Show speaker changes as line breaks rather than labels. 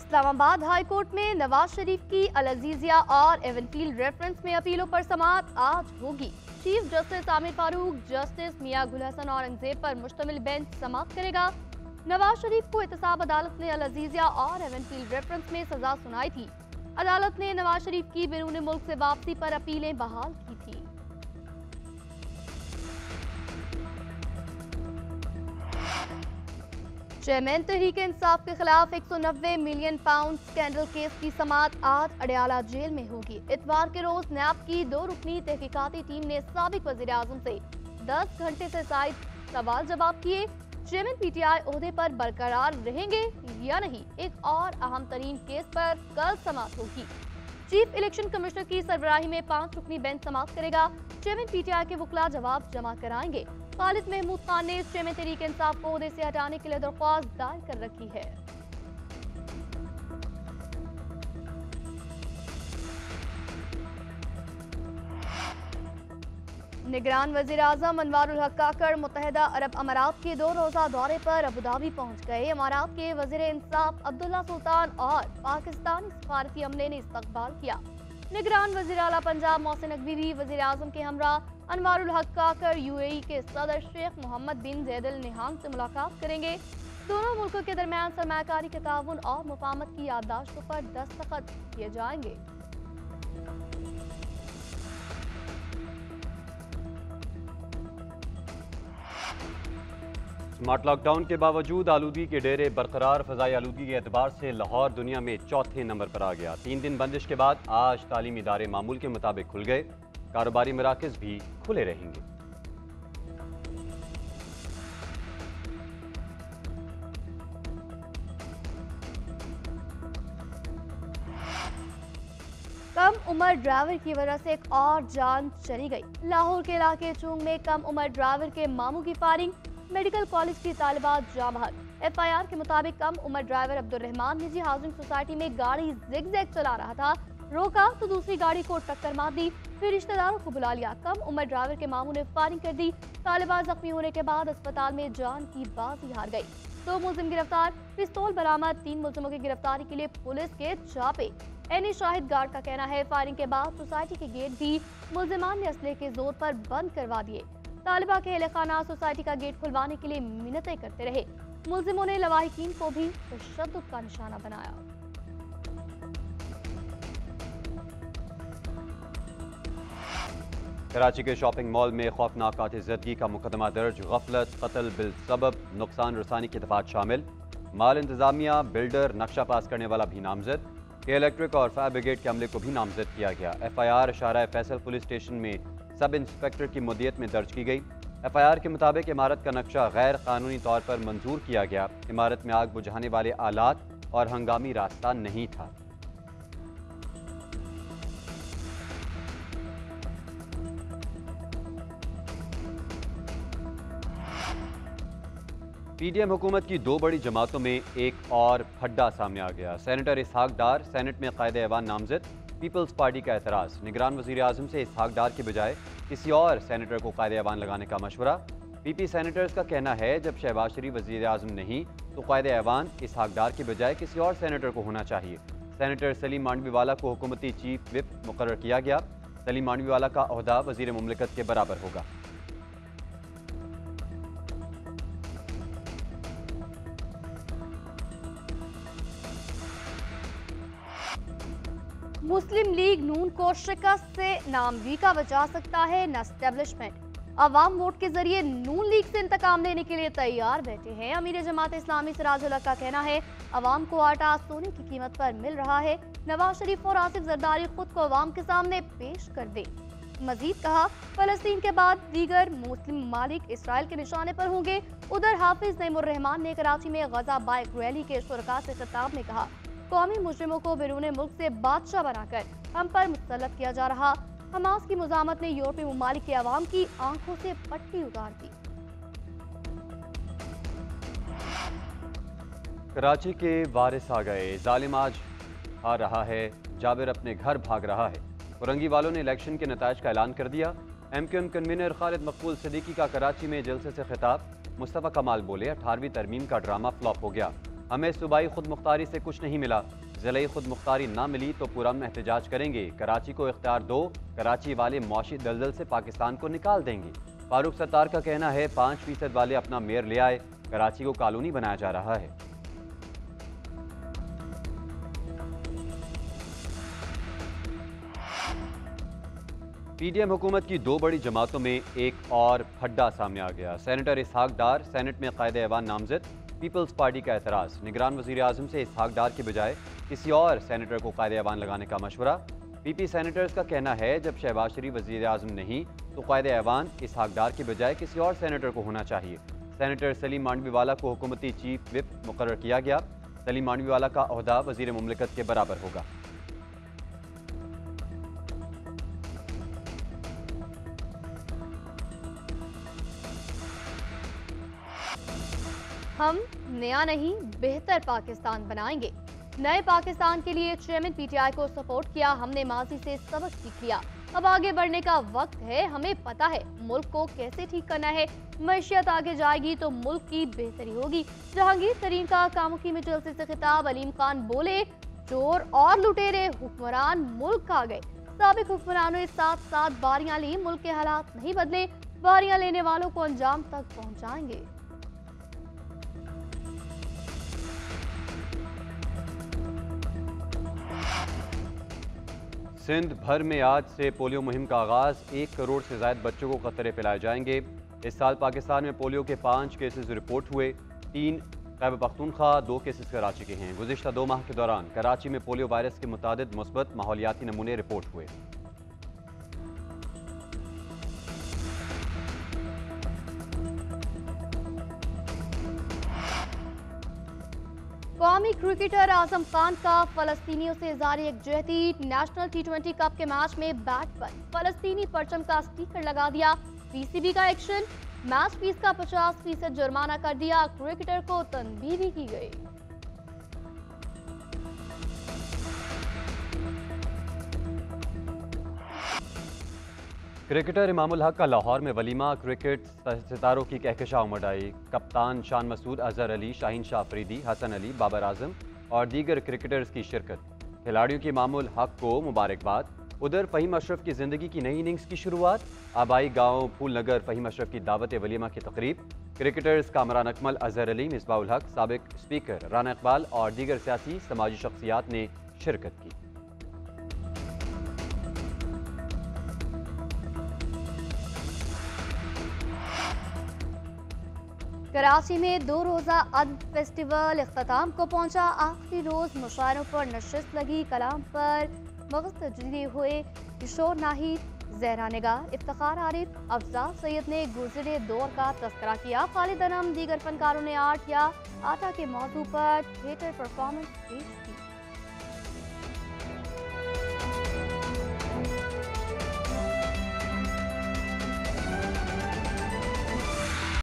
Islamabad high court में नवाज शरीफ की अल अजीजिया और एवनफील्ड रेफरेंस में अपीलों पर समाअत आज होगी। Chief justice Aamer Farooq justice Mian Gul Hassan Aurangzeb पर मुश्तमिल बेंच समाअत करेगा। नवाज शरीफ को एहतसाब अदालत ने अल अजीजिया और एवनफील्ड रेफरेंस में सजा सुनाई थी। अदालत ने नवाज शरीफ की बैरून मुल्क से वापसी पर अपीलें बहाल की थी। चेयरमैन तहरीक इंसाफ के खिलाफ 190 मिलियन पाउंड स्कैंडल केस की समाअत आज अडयाला जेल में होगी। इतवार के रोज नैब की 2 रुकनी तहकीकाती टीम ने साबिक वजीर आजम से 10 घंटे से जायद सवाल जवाब किए। चेयरमैन पीटीआई ओहदे पर बरकरार रहेंगे या नहीं, एक और अहम तरीन केस पर कल समाअत होगी। चीफ इलेक्शन कमिश्नर की सरबराही में 5 रुकनी बेंच समाअत करेगा। चेयरमैन पीटीआई के वकला जवाब जमा कराएंगे। खालिद महमूद खान ने चेयरमैन तहरीक इंसाफ को ओहदे से हटाने के लिए दरख्वास्त दायर कर रखी है। निगरान वजीर आजम अनवारुल हक काकड़ मुत्तहिदा अरब अमारात के 2 रोजा दौरे पर अबू धाबी पहुंच गए। अमारात के वजीर इंसाफ अब्दुल्ला सुल्तान और पाकिस्तानी सफारती अमले ने इस्तकबाल किया। निगरान वजीर आला पंजाब मोहसिन नकवी भी वजीर आजम के हमरा अनवारुल हक काकड़ यूएई के सदर शेख मोहम्मद बिन जैद अल नहान से मुलाकात करेंगे। दोनों मुल्कों के दरमियान सरमायाकारी के ताउन और मुफाहमत की याददाश्तों पर दस्तखत किए जाएंगे।
स्मार्ट लॉकडाउन के बावजूद आलूगी के डेरे बरकरार। फजाई आलूगी के एतबार से लाहौर दुनिया में चौथे नंबर पर आ गया। 3 दिन बंदिश के बाद आज तालीमी इदारे मामूल के मुताबिक खुल गए। कारोबारी मराकज भी खुले रहेंगे।
कम उम्र ड्राइवर की वजह से एक और जान चली गई। लाहौर के इलाके चूंग में कम उम्र ड्राइवर के मामू की फायरिंग। मेडिकल कॉलेज की तालिबात जाँ बहक। एफआईआर के मुताबिक कम उम्र ड्राइवर अब्दुल रहमान निजी हाउसिंग सोसाइटी में गाड़ी जिग-जैग चला रहा था। रोका तो दूसरी गाड़ी को टक्कर मार दी, फिर रिश्तेदारों को बुला लिया। कम उम्र ड्राइवर के मामू ने फायरिंग कर दी। तालिबात जख्मी होने के बाद अस्पताल में जान की बाजी हार गई। 2 मुलजिम गिरफ्तार, पिस्तौल बरामद। 3 मुलजिमों की गिरफ्तारी के लिए पुलिस के छापे। एनी शाहिद गार्ड का कहना है फायरिंग के बाद सोसाइटी के गेट भी मुलजिमान ने असले के जोर पर बंद करवा दिए। तालिबा के अहले खाना सोसाइटी का गेट खुलवाने के लिए मिन्नतें करते रहे। मुलजिमों ने लवाहिकीन को भी तशद्दुद का निशाना बनाया।
कराची के शॉपिंग मॉल में खौफनाक कातिल-ए-ज़दगी का मुकदमा दर्ज। गफलत, कत्ल बिल सबब नुकसान रसानी के दफात शामिल। माल इंतजामिया, बिल्डर, नक्शा पास करने वाला भी नामजद। के इलेक्ट्रिक और फायर ब्रिगेड के अमले को भी नामजद किया गया। एफआईआर शारा फैसल पुलिस स्टेशन में सब इंस्पेक्टर की मुद्दियत में दर्ज की गई। एफआईआर के मुताबिक इमारत का नक्शा गैर कानूनी तौर पर मंजूर किया गया। इमारत में आग बुझाने वाले आलात और हंगामी रास्ता नहीं था। पीडीएम हुकूमत की 2 बड़ी जमातों में एक और फड्डा सामने आ गया। सेनेटर इसहाक डार सेनेट में कायदे ऐवान नामजद। पीपल्स पार्टी का एतराज़। निगरान वज़ीर आज़म से इसहाक डार के बजाय किसी और सेनेटर को कायदे ऐवान लगाने का मशवरा। पीपी सेनेटर्स का कहना है जब शहबाज शरीफ वज़ीर आज़म नहीं तो कायदे ऐवान इसहाक डार के बजाय किसी और सेनेटर को होना चाहिए। सेनेटर सलीम मांडवीवाला को हुकूमती चीफ विप मुकर्रर किया गया। सलीम मांडवीवाला का ओहदा वज़ीर मुमलिकत के बराबर होगा।
मुस्लिम लीग नून को शिकस्त से नामवी का बचा सकता है न एस्टेब्लिशमेंट। अवाम वोट के जरिए नून लीग से इंतकाम लेने के लिए तैयार बैठे हैं। अमीर जमात इस्लामी सिराजुल हक का कहना है अवाम को आटा सोने की कीमत पर मिल रहा है। नवाज शरीफ और आसिफ जरदारी खुद को अवाम के सामने पेश कर दे। मजीद कहा फलस्तीन के बाद दीगर मुस्लिम ममालिक इसराइल के निशाने पर होंगे। उधर हाफिज नईमुर रहमान ने कराची में गजा बाइक रैली के शुरका से खिताब में कहा कौमी मुजरिमों को बैरून मुल्क से बादशाह बनाकर हम पर मुसल्लत किया जा रहा। हमास की मुजामत ने यूरोपीय ममालिक के अवाम की आंखों से पट्टी उतार दी।
कराची के वारिस आ गए। जालिम आज आ रहा है, जाबिर अपने घर भाग रहा है। औरंगी वालों ने इलेक्शन के नताइज का ऐलान कर दिया। एमक्यूएम कन्वीनर खालिद मकबूल सिद्दीकी का कराची में जलसे से खिताब। मुस्तफ़ा कमाल बोले 18वीं तरमीम का ड्रामा फ्लॉप हो गया। हमें सूबाई खुद मुख्तारी से कुछ नहीं मिला, ज़िले खुद मुख्तारी ना मिली तो पुरअमन एहतजाज करेंगे। कराची को इख्तियार दो, कराची वाले मौशी दलदल से पाकिस्तान को निकाल देंगे। फारूक सत्तार का कहना है 5% वाले अपना मेयर ले आए, कराची को कॉलोनी बनाया जा रहा है। पीडीएम हुकूमत की दो बड़ी जमातों में एक और फड्डा सामने आ गया। सेनेटर इसहाक डार सेनेट में कायदे ऐवान नामजद, पीपल्स पार्टी का एतराज़। निगरान वज़ीर आज़म से इसहाक डार के बजाय किसी और सेनेटर को कायदे ऐवान लगाने का मशवरा। पीपी सेनेटर्स का कहना है जब शहबाज शरीफ वज़ीर आज़म नहीं तो कायदे ऐवान इसहाक डार के बजाय किसी और सेनेटर को होना चाहिए। सेनेटर सलीम मांडवीवाला को हुकूमती चीफ विप मुकर्रर किया गया। सलीम मांडवीवाला का ओहदा वज़ीर मुमलिकत के बराबर होगा।
हम नया नहीं बेहतर पाकिस्तान बनाएंगे। नए पाकिस्तान के लिए चेयरमैन पीटीआई को सपोर्ट किया। हमने माजी से सबक सीख लिया, अब आगे बढ़ने का वक्त है। हमें पता है मुल्क को कैसे ठीक करना है। मैशियत आगे जाएगी तो मुल्क की बेहतरी होगी। जहांगीर तरीन का कामुकी में जलसे से खिताब। अलीम खान बोले चोर और लुटेरे हुक्मरान मुल्क आ गए। साबिक हुक्मरानों ने साथ साथ बारियां ली, मुल्क के हालात नहीं बदले। बारियां लेने वालों को अंजाम तक पहुंचाएंगे।
सिंध भर में आज से पोलियो मुहिम का आगाज। 1 करोड़ से ज्यादा बच्चों को कतरे पिलाए जाएंगे। इस साल पाकिस्तान में पोलियो के 5 केसेस रिपोर्ट हुए, 3 खैबर पख्तूनख्वा, 2 केसेस कराची के हैं। गुज़िश्ता 2 माह के दौरान कराची में पोलियो वायरस के मुतादिद मुस्बत माहौलियाती नमूने रिपोर्ट हुए।
कौमी क्रिकेटर आजम खान का फलस्तीनियों से इज़हार यकजहती। नेशनल T20 कप के मैच में बैट पर फलस्तीनी परचम का स्टिकर लगा दिया। पीसीबी का एक्शन, मैच फीस का 50% जुर्माना कर दिया। क्रिकेटर को तनबीह भी की गई।
क्रिकेटर इमामुल हक का लाहौर में वलीमा। क्रिकेट सितारों की कहकशां उमड़ आई। कप्तान शान मसूद, अजहर अली, शाहीन शाह अफरीदी, हसन अली, बाबर आजम और दीगर क्रिकेटर्स की शिरकत। खिलाड़ियों की इमामुल हक को मुबारकबाद। उधर फ़हीम अशरफ की ज़िंदगी की नई इनिंग्स की शुरुआत। आबाई गांव फूल नगर फ़हीम अशरफ की दावत वलीमा की तकरीब। क्रिकेटर्स कामरान अकमल, अजहर अली, मिसबाहुल हक, साबिक स्पीकर राना इकबाल और दीगर सियासी समाजी शख्सियात ने शिरकत की।
कराची में 2 रोज़ा अदब फेस्टिवल इख्तिताम को पहुंचा। आखिरी रोज मुशायरों पर नशिस्त लगी। कलाम पर मगज़ हुए किशोर नाहिद, जहरा निगार, इफ्तिखार आरिफ, अफजाल सैयद ने गुज़रे दौर का तस्करा किया। खालिद अनम, दीगर फनकारों ने आर्ट या आटा के मौजू पर थिएटर परफॉर्मेंस पेश की।